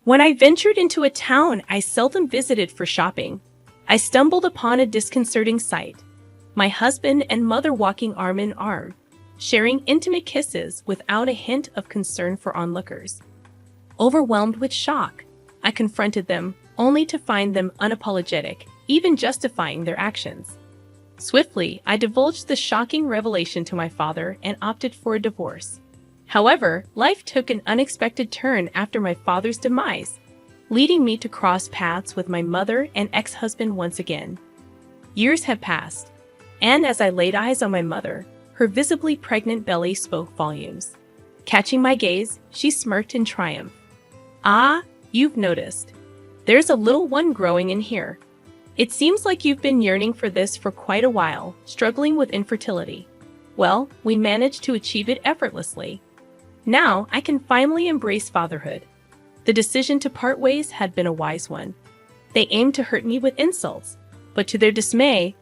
When I ventured into a town I seldom visited for shopping, I stumbled upon a disconcerting sight. My husband and mother walking arm in arm, sharing intimate kisses without a hint of concern for onlookers. Overwhelmed with shock, I confronted them, only to find them unapologetic, even justifying their actions. Swiftly, I divulged the shocking revelation to my father and opted for a divorce. However, life took an unexpected turn after my father's demise, leading me to cross paths with my mother and ex-husband once again. Years had passed, and as I laid eyes on my mother, her visibly pregnant belly spoke volumes. Catching my gaze, she smirked in triumph. "Ah, you've noticed. There's a little one growing in here. It seems like you've been yearning for this for quite a while, struggling with infertility. Well, we managed to achieve it effortlessly. Now I can finally embrace fatherhood." The decision to part ways had been a wise one. They aimed to hurt me with insults, but to their dismay,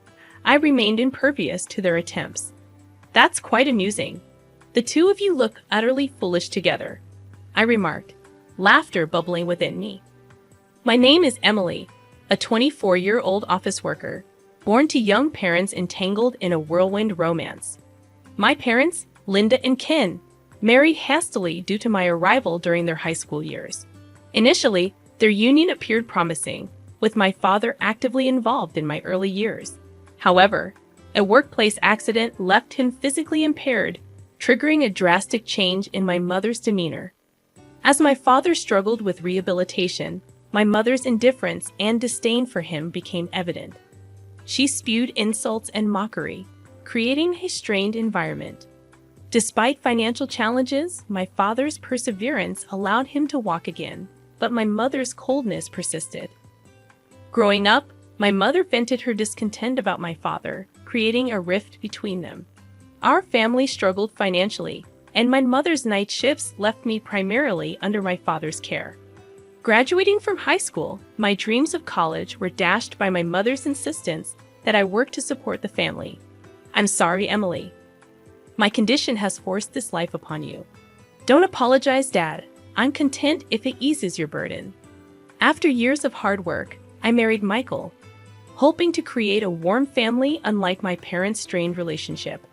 I remained impervious to their attempts. "That's quite amusing. The two of you look utterly foolish together," I remarked, laughter bubbling within me. My name is Emily, a 24-year-old office worker, born to young parents entangled in a whirlwind romance. My parents, Linda and Ken, married hastily due to my arrival during their high school years. Initially, their union appeared promising, with my father actively involved in my early years. However, a workplace accident left him physically impaired, triggering a drastic change in my mother's demeanor. As my father struggled with rehabilitation, my mother's indifference and disdain for him became evident. She spewed insults and mockery, creating a strained environment. Despite financial challenges, my father's perseverance allowed him to walk again, but my mother's coldness persisted. Growing up, my mother vented her discontent about my father, creating a rift between them. Our family struggled financially, and my mother's night shifts left me primarily under my father's care. Graduating from high school, my dreams of college were dashed by my mother's insistence that I work to support the family. "I'm sorry, Emily. My condition has forced this life upon you. Don't apologize, Dad. I'm content if it eases your burden." After years of hard work, I married Michael, hoping to create a warm family unlike my parents' strained relationship.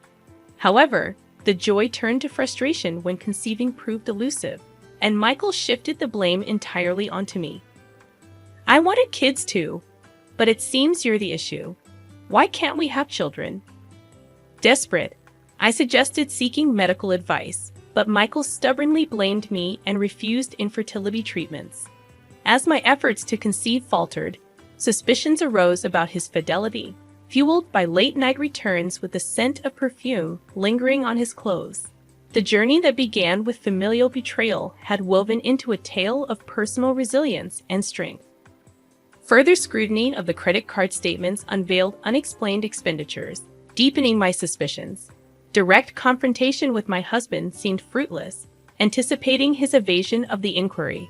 However, the joy turned to frustration when conceiving proved elusive, and Michael shifted the blame entirely onto me. "I wanted kids too, but it seems you're the issue. Why can't we have children?" Desperate, I suggested seeking medical advice, but Michael stubbornly blamed me and refused infertility treatments. As my efforts to conceive faltered, suspicions arose about his fidelity, fueled by late-night returns with the scent of perfume lingering on his clothes. The journey that began with familial betrayal had woven into a tale of personal resilience and strength. Further scrutiny of the credit card statements unveiled unexplained expenditures, deepening my suspicions. Direct confrontation with my husband seemed fruitless, anticipating his evasion of the inquiry.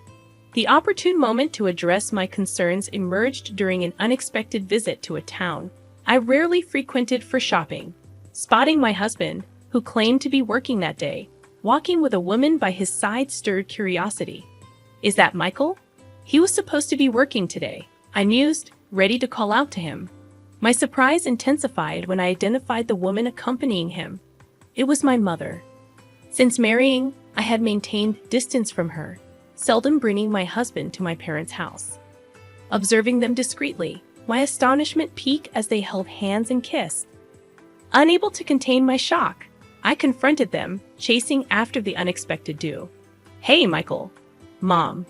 The opportune moment to address my concerns emerged during an unexpected visit to a town I rarely frequented for shopping. Spotting my husband, who claimed to be working that day, walking with a woman by his side stirred curiosity. "Is that Michael? He was supposed to be working today," I mused, ready to call out to him. My surprise intensified when I identified the woman accompanying him. It was my mother. Since marrying, I had maintained distance from her, seldom bringing my husband to my parents' house. Observing them discreetly, my astonishment peaked as they held hands and kissed. Unable to contain my shock, I confronted them, chasing after the unexpected duo. "Hey, Michael. Mom."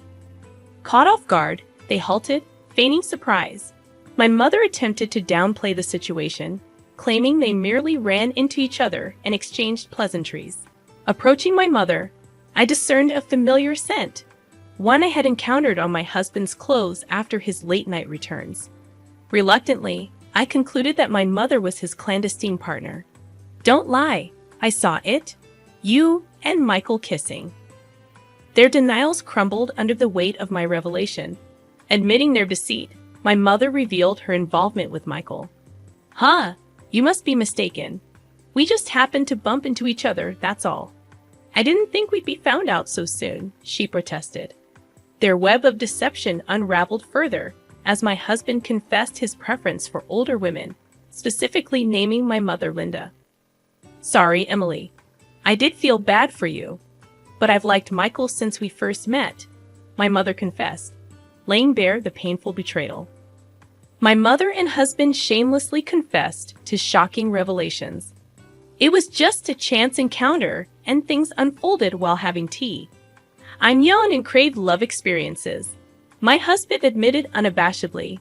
Caught off guard, they halted, feigning surprise. My mother attempted to downplay the situation, claiming they merely ran into each other and exchanged pleasantries. Approaching my mother, I discerned a familiar scent, one I had encountered on my husband's clothes after his late-night returns. Reluctantly, I concluded that my mother was his clandestine partner. "Don't lie, I saw it. You and Michael kissing." Their denials crumbled under the weight of my revelation. Admitting their deceit, my mother revealed her involvement with Michael. "Huh, you must be mistaken. We just happened to bump into each other, that's all. I didn't think we'd be found out so soon," she protested. Their web of deception unraveled further as my husband confessed his preference for older women, specifically naming my mother Linda. Sorry, Emily. I did feel bad for you, but I've liked Michael since we first met, my mother confessed, laying bare the painful betrayal. My mother and husband shamelessly confessed to shocking revelations. It was just a chance encounter, and things unfolded while having tea. I'm young and crave love experiences, my husband admitted unabashedly.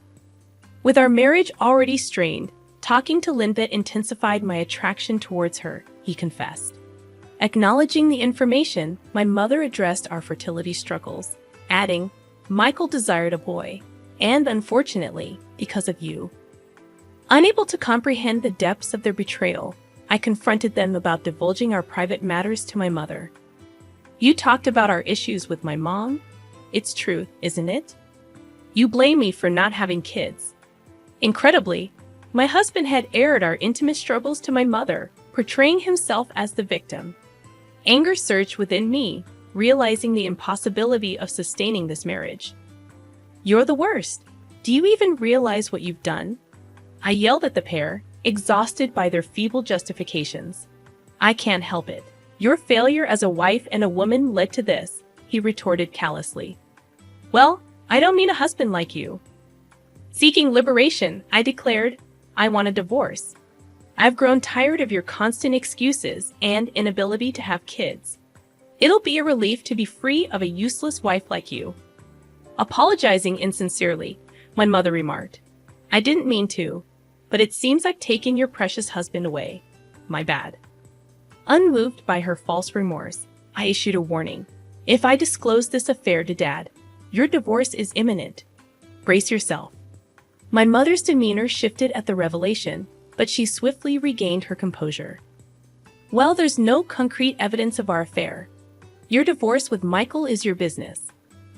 With our marriage already strained, talking to Linda intensified my attraction towards her, he confessed. Acknowledging the information, my mother addressed our fertility struggles, adding, Michael desired a boy, and unfortunately, because of you. Unable to comprehend the depths of their betrayal, I confronted them about divulging our private matters to my mother. You talked about our issues with my mom? It's true, isn't it? You blame me for not having kids. Incredibly, my husband had aired our intimate struggles to my mother, portraying himself as the victim. Anger surged within me, realizing the impossibility of sustaining this marriage. You're the worst. Do you even realize what you've done? I yelled at the pair, exhausted by their feeble justifications. I can't help it. Your failure as a wife and a woman led to this, he retorted callously. Well, I don't mean a husband like you. Seeking liberation, I declared, I want a divorce. I've grown tired of your constant excuses and inability to have kids. It'll be a relief to be free of a useless wife like you. Apologizing insincerely, my mother remarked, I didn't mean to, but it seems like taking your precious husband away. My bad. Unmoved by her false remorse, I issued a warning. If I disclose this affair to Dad, your divorce is imminent. Brace yourself. My mother's demeanor shifted at the revelation, but she swiftly regained her composure. Well, there's no concrete evidence of our affair. Your divorce with Michael is your business.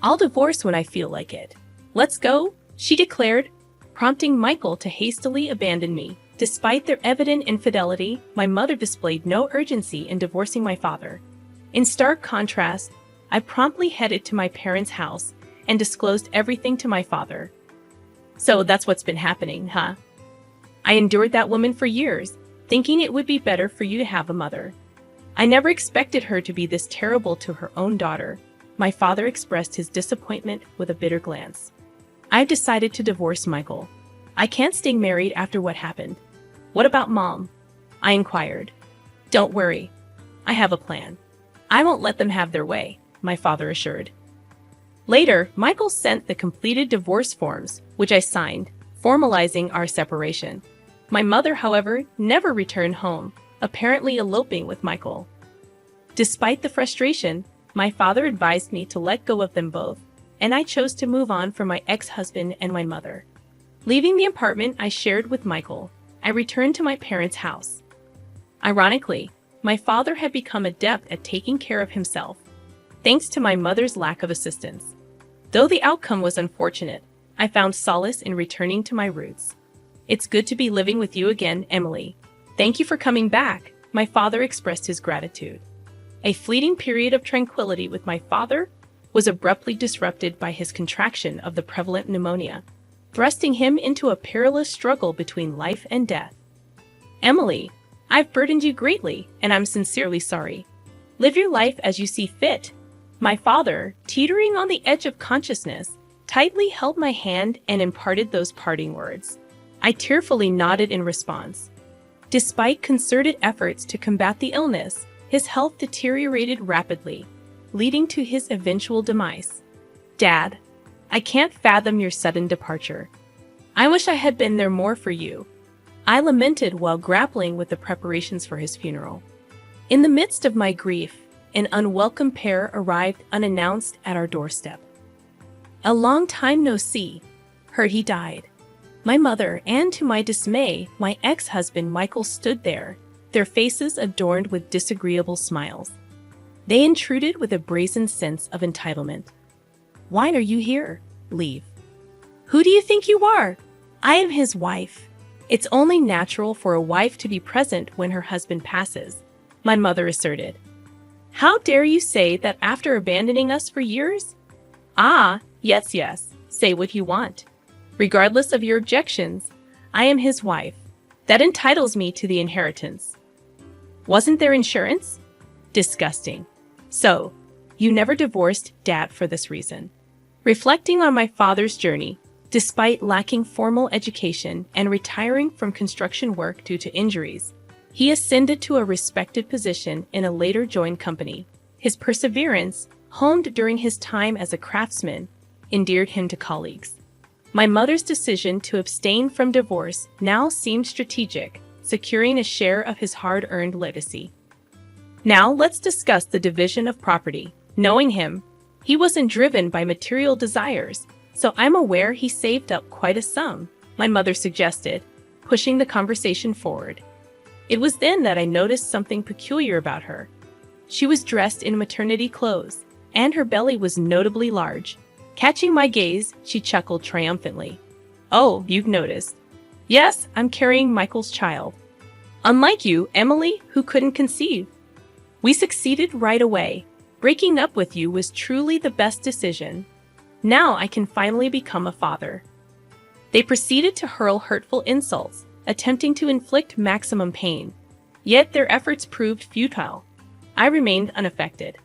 I'll divorce when I feel like it. Let's go, she declared, prompting Michael to hastily abandon me. Despite their evident infidelity, my mother displayed no urgency in divorcing my father. In stark contrast, I promptly headed to my parents' house and disclosed everything to my father. So that's what's been happening, huh? I endured that woman for years, thinking it would be better for you to have a mother. I never expected her to be this terrible to her own daughter. My father expressed his disappointment with a bitter glance. I've decided to divorce Michael. I can't stay married after what happened. What about Mom? I inquired. Don't worry. I have a plan. I won't let them have their way, my father assured. Later, Michael sent the completed divorce forms, which I signed, formalizing our separation. My mother, however, never returned home, apparently eloping with Michael. Despite the frustration, my father advised me to let go of them both, and I chose to move on from my ex-husband and my mother. Leaving the apartment I shared with Michael, I returned to my parents' house. Ironically, my father had become adept at taking care of himself, thanks to my mother's lack of assistance. Though the outcome was unfortunate, I found solace in returning to my roots. It's good to be living with you again, Emily. Thank you for coming back, my father expressed his gratitude. A fleeting period of tranquility with my father was abruptly disrupted by his contraction of the prevalent pneumonia, thrusting him into a perilous struggle between life and death. Emily, I've burdened you greatly, and I'm sincerely sorry. Live your life as you see fit. My father, teetering on the edge of consciousness, tightly held my hand and imparted those parting words. I tearfully nodded in response. Despite concerted efforts to combat the illness, his health deteriorated rapidly, leading to his eventual demise. Dad, I can't fathom your sudden departure. I wish I had been there more for you. I lamented while grappling with the preparations for his funeral. In the midst of my grief, an unwelcome pair arrived unannounced at our doorstep. A long time no see. Heard he died. My mother, and to my dismay, my ex-husband Michael stood there, their faces adorned with disagreeable smiles. They intruded with a brazen sense of entitlement. Why are you here? Leave. Who do you think you are? I am his wife. It's only natural for a wife to be present when her husband passes, my mother asserted. How dare you say that after abandoning us for years? Ah, yes, yes, say what you want. Regardless of your objections, I am his wife. That entitles me to the inheritance. Wasn't there insurance? Disgusting. So, you never divorced Dad for this reason. Reflecting on my father's journey, despite lacking formal education and retiring from construction work due to injuries, he ascended to a respected position in a later joined company. His perseverance, honed during his time as a craftsman, endeared him to colleagues. My mother's decision to abstain from divorce now seemed strategic, securing a share of his hard-earned legacy. Now let's discuss the division of property. Knowing him, he wasn't driven by material desires, so I'm aware he saved up quite a sum, my mother suggested, pushing the conversation forward. It was then that I noticed something peculiar about her. She was dressed in maternity clothes, and her belly was notably large. Catching my gaze, she chuckled triumphantly. Oh, you've noticed. Yes, I'm carrying Michael's child. Unlike you, Emily, who couldn't conceive. We succeeded right away. Breaking up with you was truly the best decision. Now I can finally become a father. They proceeded to hurl hurtful insults, attempting to inflict maximum pain. Yet their efforts proved futile. I remained unaffected.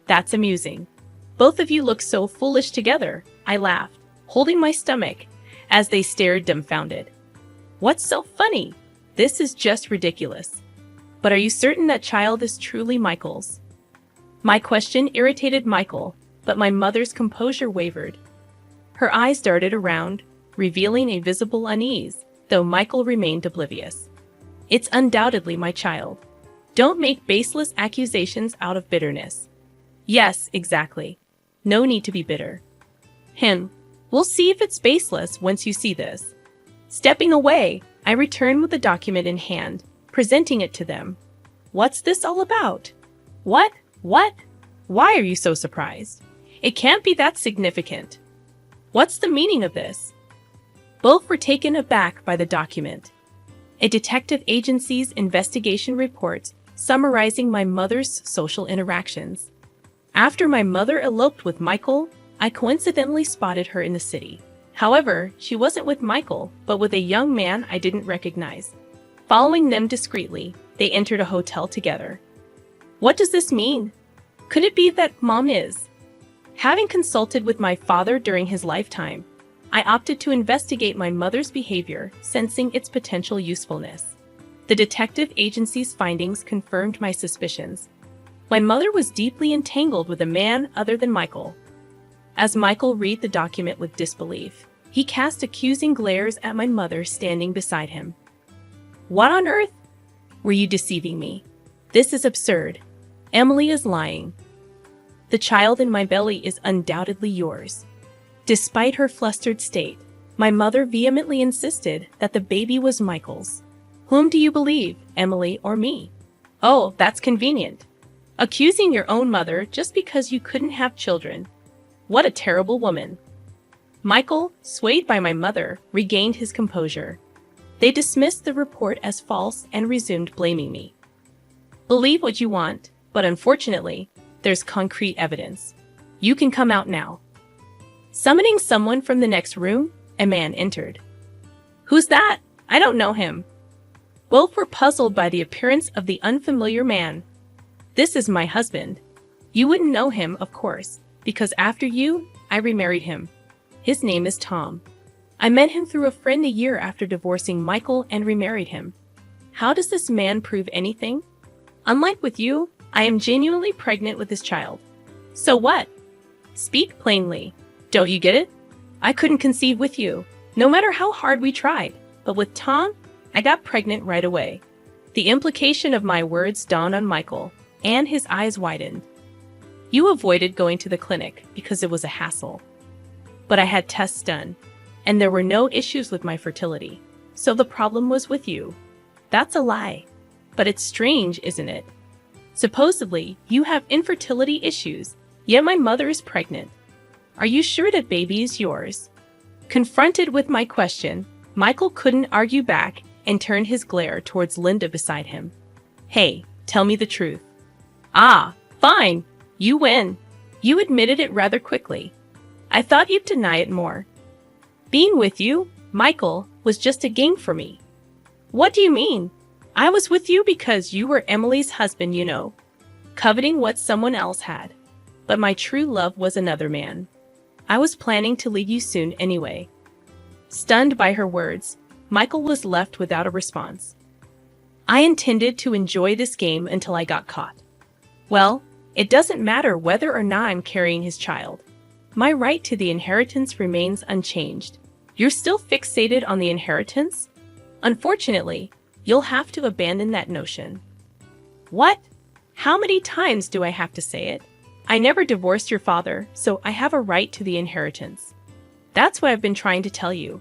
That's amusing. Both of you look so foolish together, I laughed, holding my stomach, as they stared dumbfounded. What's so funny? This is just ridiculous. But are you certain that child is truly Michael's? My question irritated Michael, but my mother's composure wavered. Her eyes darted around, revealing a visible unease, though Michael remained oblivious. It's undoubtedly my child. Don't make baseless accusations out of bitterness. Yes, exactly. No need to be bitter. We'll see if it's baseless once you see this. Stepping away, I returned with the document in hand, presenting it to them. What's this all about? What? Why are you so surprised? It can't be that significant. What's the meaning of this? Both were taken aback by the document. A detective agency's investigation report summarizing my mother's social interactions. After my mother eloped with Michael, I coincidentally spotted her in the city. However, she wasn't with Michael, but with a young man I didn't recognize. Following them discreetly, they entered a hotel together. What does this mean? Could it be that Mom is? Having consulted with my father during his lifetime, I opted to investigate my mother's behavior, sensing its potential usefulness. The detective agency's findings confirmed my suspicions. My mother was deeply entangled with a man other than Michael. As Michael read the document with disbelief, he cast accusing glares at my mother standing beside him. What on earth? Were you deceiving me? This is absurd. Emily is lying. The child in my belly is undoubtedly yours. Despite her flustered state, my mother vehemently insisted that the baby was Michael's. Whom do you believe, Emily or me? Oh, that's convenient. Accusing your own mother just because you couldn't have children. What a terrible woman. Michael, swayed by my mother, regained his composure. They dismissed the report as false and resumed blaming me. Believe what you want, but unfortunately, there's concrete evidence. You can come out now. Summoning someone from the next room, a man entered. Who's that? I don't know him. Both were puzzled by the appearance of the unfamiliar man. This is my husband. You wouldn't know him, of course, because after you, I remarried him. His name is Tom. I met him through a friend a year after divorcing Michael and remarried him. How does this man prove anything? Unlike with you, I am genuinely pregnant with his child. So what? Speak plainly. Don't you get it? I couldn't conceive with you, no matter how hard we tried. But with Tom, I got pregnant right away. The implication of my words dawned on Michael, and his eyes widened. You avoided going to the clinic because it was a hassle. But I had tests done, and there were no issues with my fertility. So the problem was with you. That's a lie. But it's strange, isn't it? Supposedly, you have infertility issues, yet my mother is pregnant. Are you sure that baby is yours? Confronted with my question, Michael couldn't argue back and turned his glare towards Linda beside him. Hey, tell me the truth. Ah, fine. You win. You admitted it rather quickly. I thought you'd deny it more. Being with you, Michael, was just a game for me. What do you mean? I was with you because you were Emily's husband, you know, coveting what someone else had. But my true love was another man. I was planning to leave you soon anyway. Stunned by her words, Michael was left without a response. I intended to enjoy this game until I got caught. Well, it doesn't matter whether or not I'm carrying his child. My right to the inheritance remains unchanged. You're still fixated on the inheritance? Unfortunately, you'll have to abandon that notion. What? How many times do I have to say it? I never divorced your father, so I have a right to the inheritance. That's what I've been trying to tell you.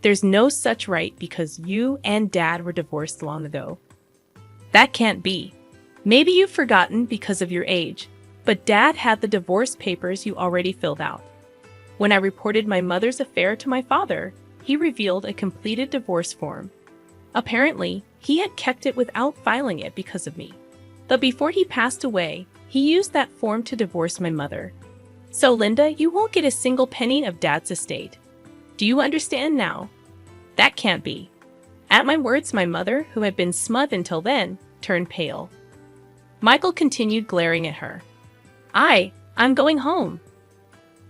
There's no such right because you and Dad were divorced long ago. That can't be. Maybe you've forgotten because of your age, but Dad had the divorce papers you already filled out. When I reported my mother's affair to my father, he revealed a completed divorce form. Apparently, he had kept it without filing it because of me. But before he passed away, he used that form to divorce my mother. So, Linda, you won't get a single penny of Dad's estate. Do you understand now? That can't be. At my words, my mother, who had been smug until then, turned pale. Michael continued glaring at her. I'm going home.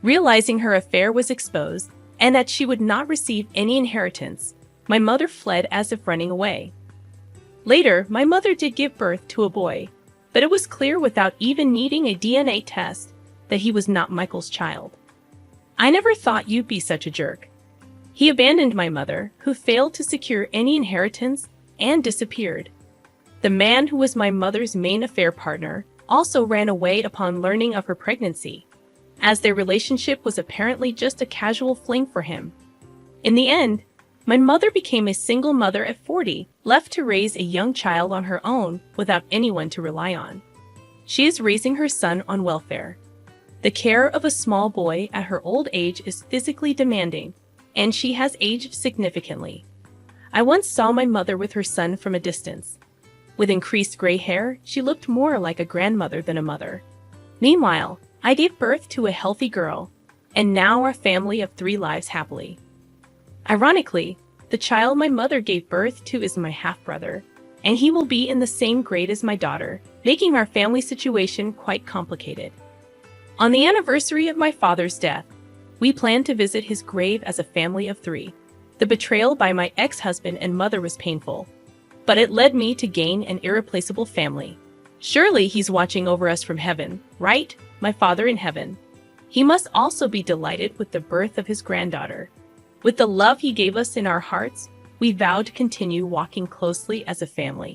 Realizing her affair was exposed and that she would not receive any inheritance, my mother fled as if running away. Later, my mother did give birth to a boy, but it was clear without even needing a DNA test that he was not Michael's child. I never thought you'd be such a jerk. He abandoned my mother, who failed to secure any inheritance, and disappeared. The man who was my mother's main affair partner also ran away upon learning of her pregnancy, as their relationship was apparently just a casual fling for him. In the end, my mother became a single mother at 40, left to raise a young child on her own without anyone to rely on. She is raising her son on welfare. The care of a small boy at her old age is physically demanding, and she has aged significantly. I once saw my mother with her son from a distance. With increased gray hair, she looked more like a grandmother than a mother. Meanwhile, I gave birth to a healthy girl, and now our family of 3 lives happily. Ironically, the child my mother gave birth to is my half-brother, and he will be in the same grade as my daughter, making our family situation quite complicated. On the anniversary of my father's death, we planned to visit his grave as a family of 3. The betrayal by my ex-husband and mother was painful, but it led me to gain an irreplaceable family. Surely he's watching over us from heaven, right? My Father in heaven. He must also be delighted with the birth of his granddaughter. With the love he gave us in our hearts, we vow to continue walking closely as a family.